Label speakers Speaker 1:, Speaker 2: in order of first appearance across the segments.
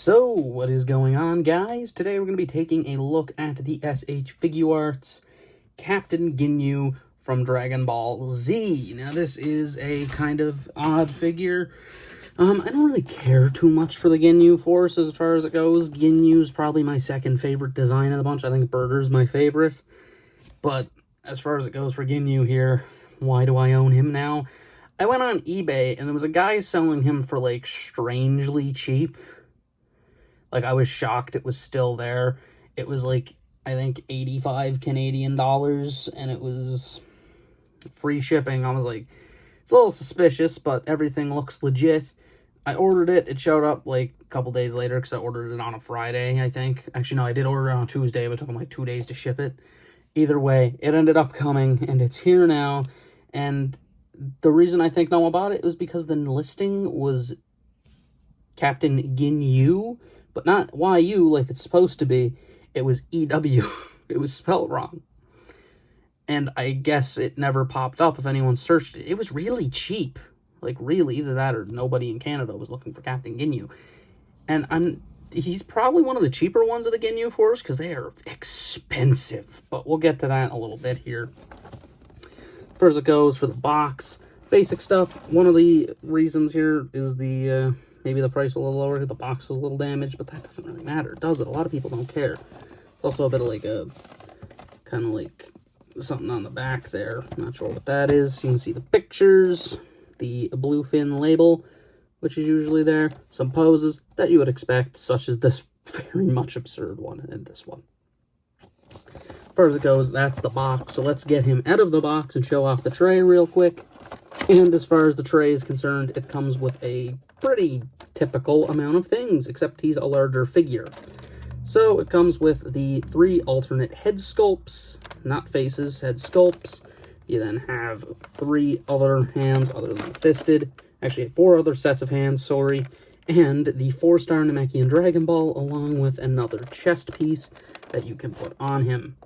Speaker 1: So, what is going on, guys? Today we're going to be taking a look at the SH Figuarts Captain Ginyu from Dragon Ball Z. Now, this is a kind of odd figure. I don't really care too much for the Ginyu Force as far as it goes. Ginyu's probably my second favorite design of the bunch. I think Birder's my favorite. But as far as it goes for Ginyu here, why do I own him now? I went on eBay, and there was a guy selling him for, like, strangely cheap. Like, I was shocked it was still there. It was, like, I think 85 Canadian dollars, and it was free shipping. I was like, it's a little suspicious, but everything looks legit. I ordered it. It showed up, like, a couple days later, because I ordered it on a Friday, I think. Actually, no, I did order it on a Tuesday, but it took them, like, 2 days to ship it. Either way, it ended up coming, and it's here now, and the reason I think know about it is because the listing was Captain Ginyu, but not YU like it's supposed to be. It was EW. It was spelled wrong. And I guess it never popped up if anyone searched it. It was really cheap. Like, really, either that or nobody in Canada was looking for Captain Ginyu. And he's probably one of the cheaper ones of the Ginyu Force, because they are expensive. But we'll get to that in a little bit here. First it goes for the box. Basic stuff. One of the reasons here is the... maybe the price a little lower, the box is a little damaged, but that doesn't really matter, does it? A lot of people don't care. There's also a bit of like a, kind of like something on the back there. I'm not sure what that is. You can see the pictures, the bluefin label, which is usually there. Some poses that you would expect, such as this very much absurd one and this one. As far as it goes, that's the box. So let's get him out of the box and show off the tray real quick. And as far as the tray is concerned, it comes with a pretty typical amount of things, except he's a larger figure. So it comes with the 3 alternate head sculpts, not faces, head sculpts. You then have 3 other hands other than fisted. Actually, 4 other sets of hands, sorry. And the 4-star Namekian Dragon Ball, along with another chest piece that you can put on him.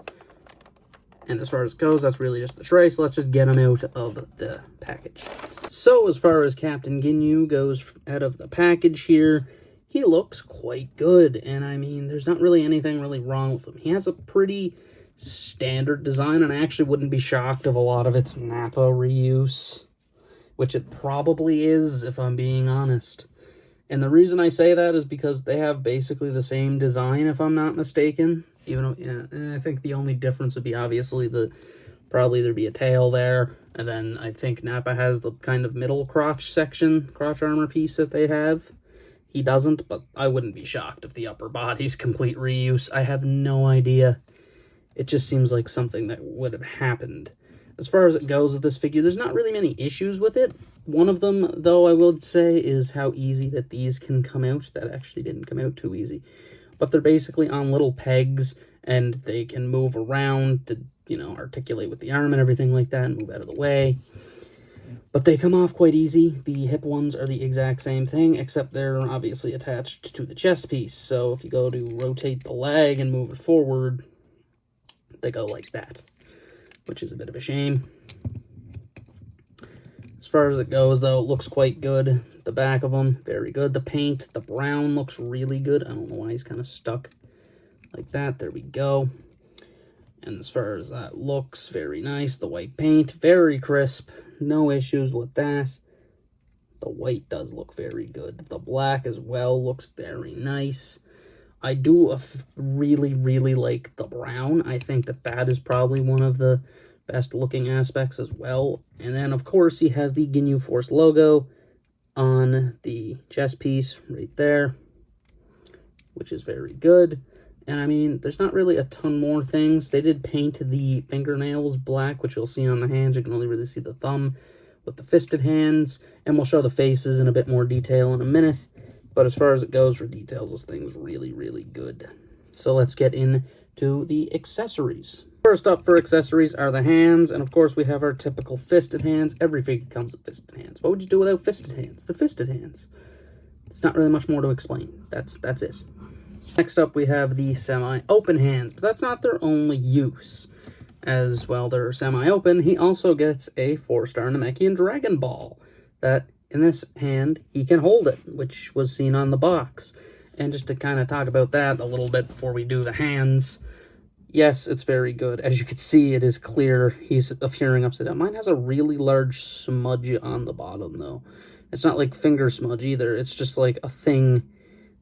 Speaker 1: And as far as it goes, that's really just the tray, so let's just get him out of the package. So as far as Captain Ginyu goes out of the package here, he looks quite good. And I mean, there's not really anything really wrong with him. He has a pretty standard design, and I actually wouldn't be shocked if a lot of it's Nappa reuse, which it probably is, if I'm being honest. And the reason I say that is because they have basically the same design, if I'm not mistaken. Even though, yeah, I think the only difference would be obviously probably there'd be a tail there, and then I think Nappa has the kind of middle crotch section, crotch armor piece that they have. He doesn't, but I wouldn't be shocked if the upper body's complete reuse. I have no idea. It just seems like something that would have happened. As far as it goes with this figure, there's not really many issues with it. One of them, though, I would say, is how easy that these can come out. That actually didn't come out too easy. But they're basically on little pegs, and they can move around to, you know, articulate with the arm and everything like that, and move out of the way. But they come off quite easy. The hip ones are the exact same thing, except they're obviously attached to the chest piece. So if you go to rotate the leg and move it forward, they go like that, which is a bit of a shame. As far as it goes, though, it looks quite good. The back of them, very good. The paint, the brown looks really good. I don't know why he's kind of stuck like that. There we go. And as far as that looks, very nice. The white paint, very crisp. No issues with that. The white does look very good. The black as well looks very nice. I do really, really like the brown. I think that is probably one of the best looking aspects as well. And then, of course, he has the Ginyu Force logo on the chest piece right there, which is very good. And I mean, there's not really a ton more things. They did paint the fingernails black, which you'll see on the hands. You can only really see the thumb with the fisted hands, and we'll show the faces in a bit more detail in a minute. But as far as it goes for details, this thing's really, really good. So let's get into the accessories. First up for accessories are the hands, and of course we have our typical fisted hands. Every figure comes with fisted hands. What would you do without fisted hands? They're fisted hands. It's not really much more to explain. That's it. Next up we have the semi-open hands, but that's not their only use. As well, they're semi-open. He also gets a 4-star Namekian Dragon Ball that in this hand he can hold it, which was seen on the box. And just to kind of talk about that a little bit before we do the hands, yes, it's very good. As you can see, it is clear he's appearing upside down. Mine has a really large smudge on the bottom, though. It's not like finger smudge either. It's just like a thing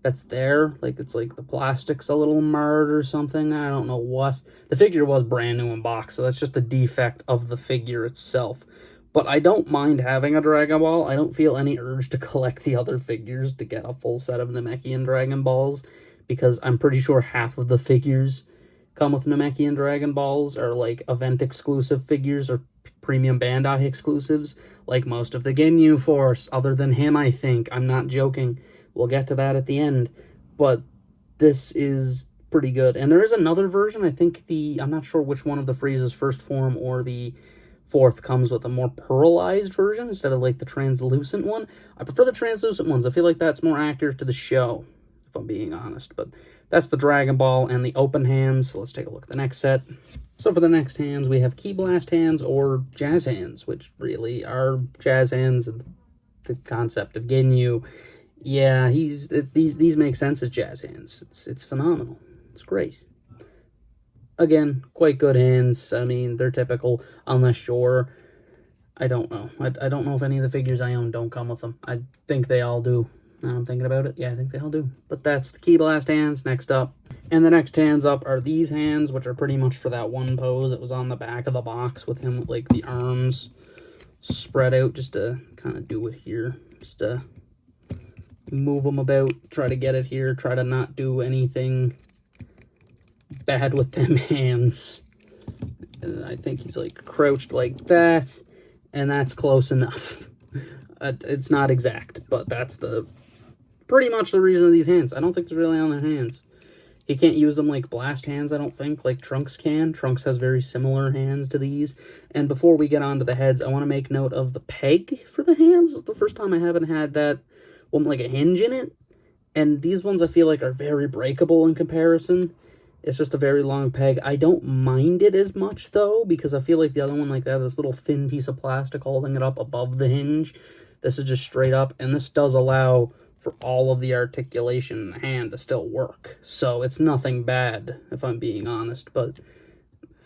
Speaker 1: that's there. Like, it's like the plastic's a little marred or something. I don't know what. The figure was brand new in box, so that's just a defect of the figure itself. But I don't mind having a Dragon Ball. I don't feel any urge to collect the other figures to get a full set of Namekian Dragon Balls, because I'm pretty sure half of the figures come with Namekian Dragon Balls are like event exclusive figures or premium Bandai exclusives, like most of the Ginyu Force, other than him, I think. I'm not joking. We'll get to that at the end. But this is pretty good. And there is another version. I think I'm not sure which one of the Frieza's first form or the fourth comes with a more pearlized version instead of like the translucent one. I prefer the translucent ones. I feel like that's more accurate to the show, if I'm being honest. But that's the Dragon Ball and the open hands. So let's take a look at the next set. So for the next hands, we have Ki Blast hands or Jazz hands, which really are Jazz hands. The concept of Ginyu. Yeah, these make sense as Jazz hands. It's phenomenal. It's great. Again, quite good hands. I mean, they're typical, unless you're... I don't know. I don't know if any of the figures I own don't come with them. I think they all do. Now I'm thinking about it. Yeah, I think they all do. But that's the Ki Blast hands next up. And the next hands up are these hands, which are pretty much for that one pose that was on the back of the box with him with, like, the arms spread out, just to kind of do it here. Just to move them about, try to get it here, try to not do anything bad with them hands. I think he's like crouched like that, and that's close enough. It's not exact, but that's pretty much the reason of these hands. I don't think they're really on their hands. He can't use them like blast hands, I don't think, like Trunks can. Trunks has very similar hands to these. And before we get on to the heads, I want to make note of the peg for the hands. It's the first time I haven't had that one, like a hinge in it. And these ones I feel like are very breakable in comparison. It's just a very long peg. I don't mind it as much, though, because I feel like the other one, like that, this little thin piece of plastic holding it up above the hinge. This is just straight up, and this does allow for all of the articulation in the hand to still work. So it's nothing bad, if I'm being honest, but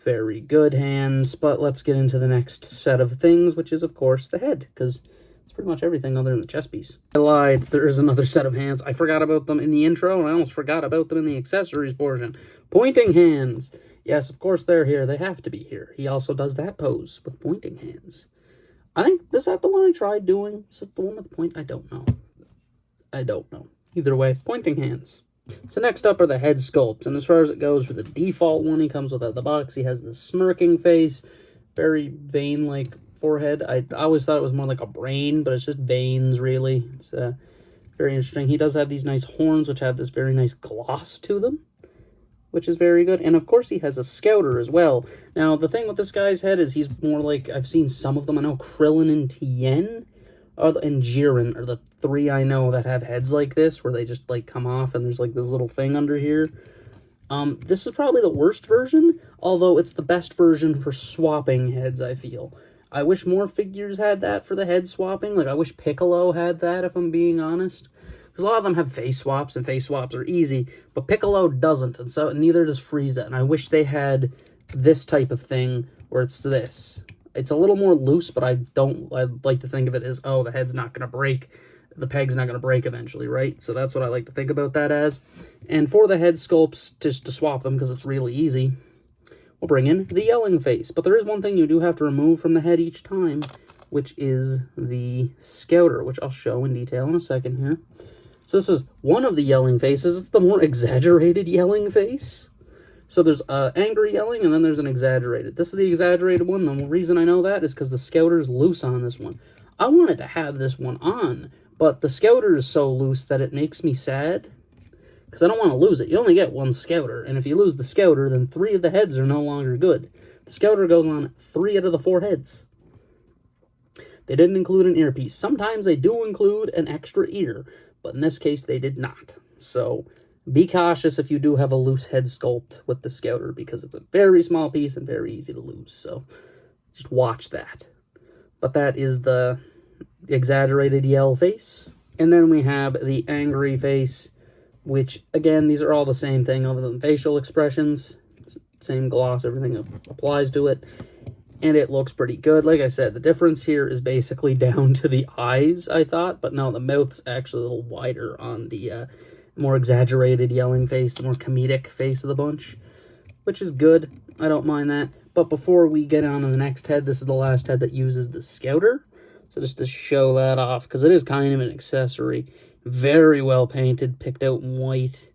Speaker 1: very good hands. But let's get into the next set of things, which is, of course, the head, because it's pretty much everything other than the chest piece. I lied. There is another set of hands. I forgot about them in the intro, and I almost forgot about them in the accessories portion. Pointing hands. Yes, of course they're here. They have to be here. He also does that pose with pointing hands. I think, is that the one I tried doing? Is this the one with the point? I don't know. I don't know. Either way, pointing hands. So next up are the head sculpts, and as far as it goes, for the default one, he comes without the box. He has this smirking face, very vein-like forehead. I always thought it was more like a brain, but it's just veins, really. It's very interesting. He does have these nice horns, which have this very nice gloss to them, which is very good. And of course, he has a scouter as well. Now, the thing with this guy's head is he's more like, I've seen some of them. I know Krillin and Tien and Jiren are the three I know that have heads like this, where they just like come off and there's like this little thing under here. This is probably the worst version, although it's the best version for swapping heads, I feel. I wish more figures had that for the head swapping. Like, I wish Piccolo had that, if I'm being honest. Because a lot of them have face swaps, and face swaps are easy, but Piccolo doesn't, and so neither does Frieza. And I wish they had this type of thing, where it's this. It's a little more loose, but I'd like to think of it as, oh, the head's not going to break. The peg's not going to break eventually, right? So that's what I like to think about that as. And for the head sculpts, just to swap them, because it's really easy, we'll bring in the yelling face. But there is one thing you do have to remove from the head each time, which is the scouter, which I'll show in detail in a second here. So this is one of the yelling faces. It's the more exaggerated yelling face. So there's angry yelling, and then there's an exaggerated. This is the exaggerated one. The reason I know that is because the scouter's loose on this one. I wanted to have this one on, but the scouter is so loose that it makes me sad, because I don't want to lose it. You only get one scouter, and if you lose the scouter, then 3 of the heads are no longer good. The scouter goes on 3 out of the 4 heads. They didn't include an earpiece. Sometimes they do include an extra ear, but in this case, they did not. So be cautious if you do have a loose head sculpt with the scouter, because it's a very small piece and very easy to lose. So just watch that. But that is the exaggerated yell face. And then we have the angry face, which, again, these are all the same thing other than facial expressions. Same gloss, everything applies to it, and it looks pretty good. Like I said, the difference here is basically down to the eyes, I thought, but no, the mouth's actually a little wider on the more exaggerated yelling face, the more comedic face of the bunch, which is good. I don't mind that. But before we get on to the next head, this is the last head that uses the Scouter. So just to show that off, because it is kind of an accessory. Very well painted, picked out in white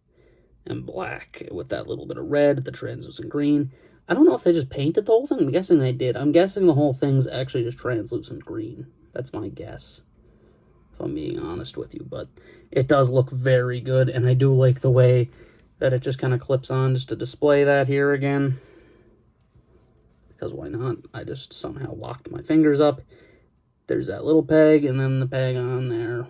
Speaker 1: and black with that little bit of red, the translucent green. I don't know if they just painted the whole thing. I'm guessing they did. I'm guessing the whole thing's actually just translucent green. That's my guess, if I'm being honest with you. But it does look very good, and I do like the way that it just kind of clips on just to display that here again. Because why not? I just somehow locked my fingers up. There's that little peg, and then the peg on there.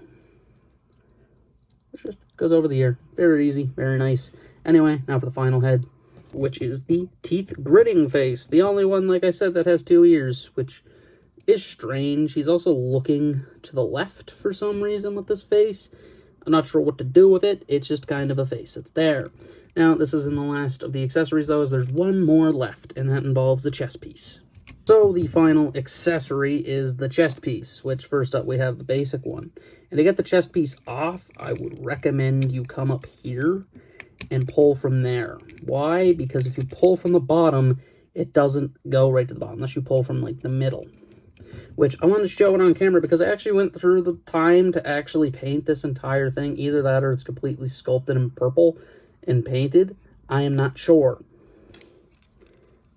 Speaker 1: It just goes over the ear. Very easy, very nice. Anyway, now for the final head, which is the teeth gritting face. The only one, like I said, that has 2 ears, which is strange. He's also looking to the left for some reason with this face. I'm not sure what to do with it. It's just kind of a face. It's there. Now, this is in the last of the accessories, though, as there's one more left, and that involves the chest piece. So the final accessory is the chest piece, which first up we have the basic one. And to get the chest piece off, I would recommend you come up here and pull from there. Why? Because if you pull from the bottom, it doesn't go right to the bottom, unless you pull from, like, the middle. Which I wanted to show it on camera because I actually went through the time to actually paint this entire thing. Either that or it's completely sculpted in purple and painted. I am not sure.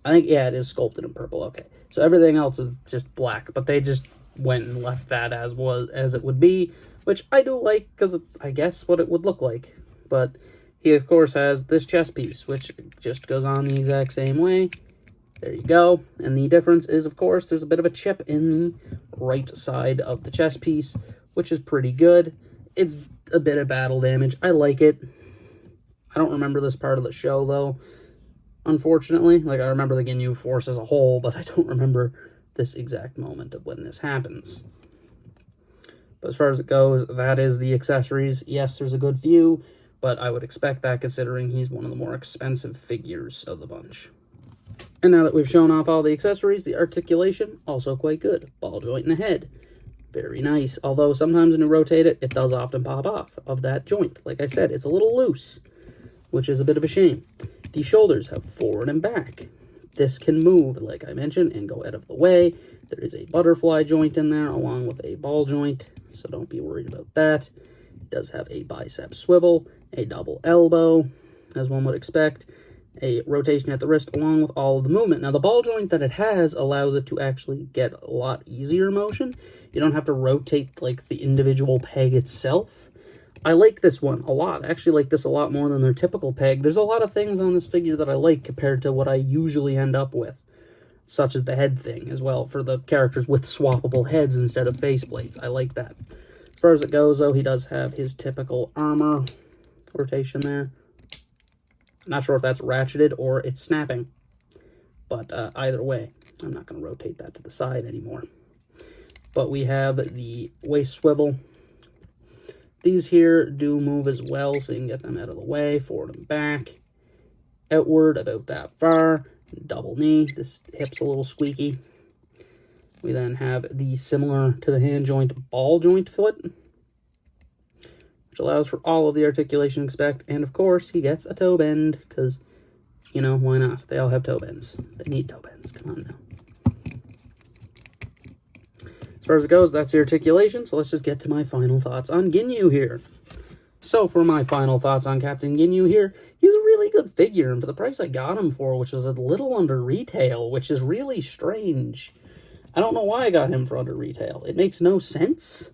Speaker 1: I think, yeah, it is sculpted in purple. Okay. So everything else is just black, but they just went and left that as it would be, which I do like because it's, I guess, what it would look like. But he, of course, has this chest piece, which just goes on the exact same way. There you go. And the difference is, of course, there's a bit of a chip in the right side of the chest piece, which is pretty good. It's a bit of battle damage. I like it. I don't remember this part of the show, though, unfortunately. Like, I remember the Ginyu Force as a whole, but I don't remember this exact moment of when this happens. But as far as it goes, that is the accessories. Yes, there's a good few, but I would expect that considering he's one of the more expensive figures of the bunch. And now that we've shown off all the accessories, the articulation, also quite good. Ball joint in the head. Very nice. Although sometimes when you rotate it, it does often pop off of that joint. Like I said, it's a little loose, which is a bit of a shame. The shoulders have forward and back. This can move, like I mentioned, and go out of the way. There is a butterfly joint in there, along with a ball joint, so don't be worried about that. It does have a bicep swivel, a double elbow, as one would expect, a rotation at the wrist, along with all of the movement. Now, the ball joint that it has allows it to actually get a lot easier motion. You don't have to rotate, like, the individual peg itself. I like this one a lot. I actually like this a lot more than their typical peg. There's a lot of things on this figure that I like compared to what I usually end up with, such as the head thing as well, for the characters with swappable heads instead of faceplates. I like that. As far as it goes, though, he does have his typical armor rotation there. Not sure if that's ratcheted or it's snapping, but either way, I'm not going to rotate that to the side anymore. But we have the waist swivel. These here do move as well, so you can get them out of the way, forward and back, outward about that far, double knee. This hip's a little squeaky. We then have the similar to the hand joint ball joint foot, which allows for all of the articulation you expect. And of course, he gets a toe bend, because, you know, why not? They all have toe bends. They need toe bends. Come on now. As far as it goes, that's the articulation, so let's just get to my final thoughts on Ginyu here. So for my final thoughts on Captain Ginyu here, he's a really good figure, and for the price I got him for, which is a little under retail, which is really strange. I don't know why I got him for under retail. It makes no sense.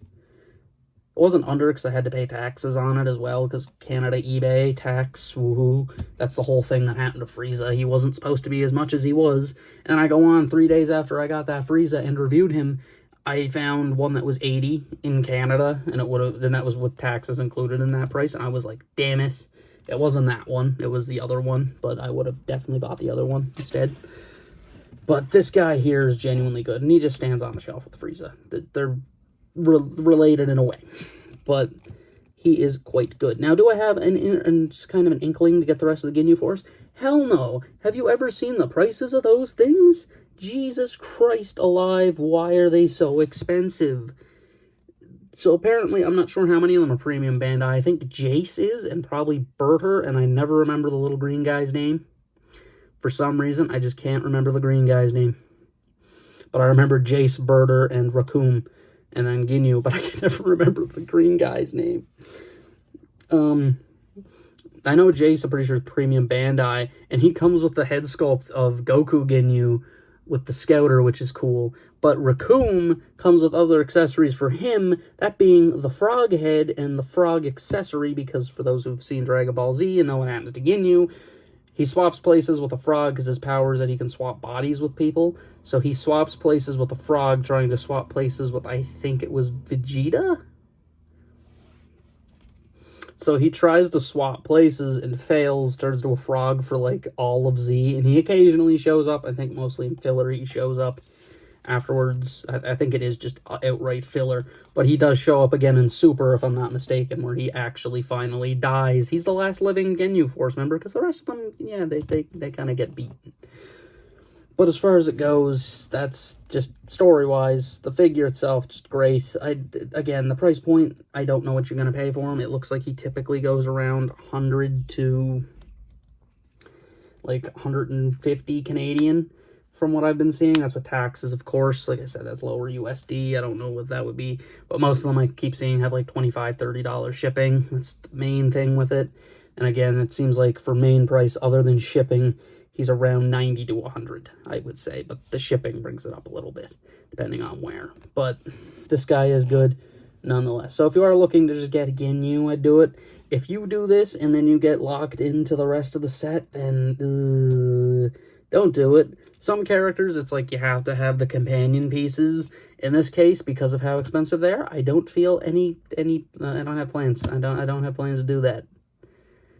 Speaker 1: It wasn't under because I had to pay taxes on it as well, because Canada eBay tax, woohoo. That's the whole thing that happened to Frieza. He wasn't supposed to be as much as he was, and I go on 3 days after I got that Frieza and reviewed him, I found one that was 80 in Canada, and that was with taxes included in that price, and I was like, damn it. It wasn't that one, it was the other one, but I would have definitely bought the other one instead. But this guy here is genuinely good, and he just stands on the shelf with Frieza. They're related in a way, but he is quite good. Now, do I have just kind of an inkling to get the rest of the Ginyu Force? Hell no. Have you ever seen the prices of those things? Jesus Christ alive, why are they so expensive? So apparently, I'm not sure how many of them are premium Bandai. I think Jace is, and probably Berter, and I never remember the little green guy's name. For some reason, I just can't remember the green guy's name. But I remember Jace, Berter, and Raccoon, and then Ginyu, but I can never remember the green guy's name. I know Jace, I'm pretty sure, is premium Bandai, and he comes with the head sculpt of Goku Ginyu with the Scouter, which is cool. But Raccoon comes with other accessories for him, that being the frog head and the frog accessory, because for those who've seen Dragon Ball Z and know what happens to Ginyu, he swaps places with a frog because his power is that he can swap bodies with people. So he swaps places with a frog, trying to swap places with, I think it was Vegeta? So he tries to swap places and fails, turns to a frog for, like, all of Z. And he occasionally shows up. I think mostly in filler he shows up afterwards. I think it is just outright filler. But he does show up again in Super, if I'm not mistaken, where he actually finally dies. He's the last living Ginyu Force member, because the rest of them, yeah, they kind of get beaten. But as far as it goes, that's just story-wise. The figure itself, just great. Again, the price point, I don't know what you're going to pay for him. It looks like he typically goes around 100 to, like, 150 Canadian from what I've been seeing. That's with taxes, of course. Like I said, that's lower USD. I don't know what that would be. But most of them I keep seeing have, like, $25, $30 shipping. That's the main thing with it. And again, it seems like for main price, other than shipping, he's around 90 to 100, I would say. But the shipping brings it up a little bit, depending on where. But this guy is good nonetheless. So if you are looking to just get a Ginyu, I'd do it. If you do this and then you get locked into the rest of the set, then don't do it. Some characters, it's like you have to have the companion pieces. In this case, because of how expensive they are, I don't feel any I don't have plans. I don't have plans to do that.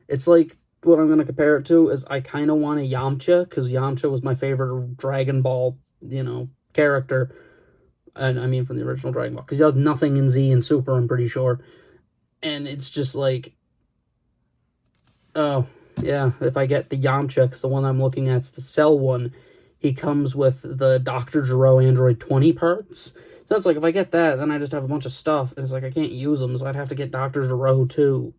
Speaker 1: It's like, what I'm going to compare it to is I kind of want a Yamcha, because Yamcha was my favorite Dragon Ball, character. And I mean from the original Dragon Ball, because he does nothing in Z and Super, I'm pretty sure. And it's just like, oh, yeah, if I get the Yamcha, because the one I'm looking at is the Cell one, he comes with the Dr. Gero Android 20 parts. So it's like, if I get that, then I just have a bunch of stuff, and it's like, I can't use them, so I'd have to get Dr. Gero too.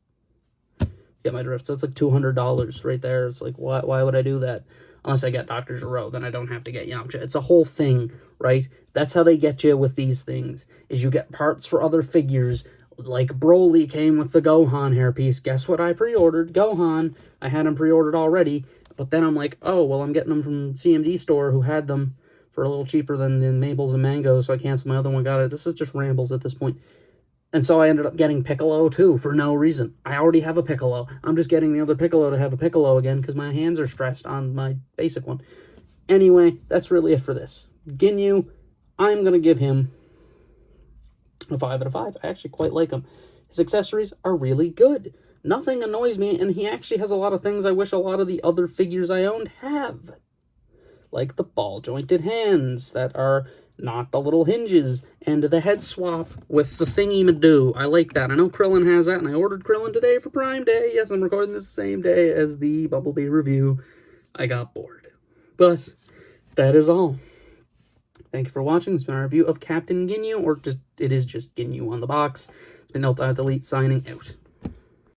Speaker 1: Get my drift. So it's like $200 right there. It's like, why would I do that? Unless I get Dr. Gero, then I don't have to get Yamcha. It's a whole thing, right? That's how they get you with these things, is you get parts for other figures. Like Broly came with the Gohan hairpiece. Guess what I pre-ordered? Gohan. I had them pre-ordered already. But then I'm like, oh, well, I'm getting them from CMD store, who had them for a little cheaper than the Maples and Mangoes, so I canceled my other one, got it. This is just rambles at this point. And so I ended up getting Piccolo, too, for no reason. I already have a Piccolo. I'm just getting the other Piccolo to have a Piccolo again, because my hands are stressed on my basic one. Anyway, that's really it for this. Ginyu, I'm going to give him a 5 out of 5. I actually quite like him. His accessories are really good. Nothing annoys me, and he actually has a lot of things I wish a lot of the other figures I owned have. Like the ball-jointed hands that are not the little hinges, and the head swap with the thingy-madoo. I like that. I know Krillin has that, and I ordered Krillin today for Prime Day. Yes, I'm recording this the same day as the Bumblebee review. I got bored. But that is all. Thank you for watching. This has been our review of Captain Ginyu, or just, it is just Ginyu on the box. It's been Delete signing out.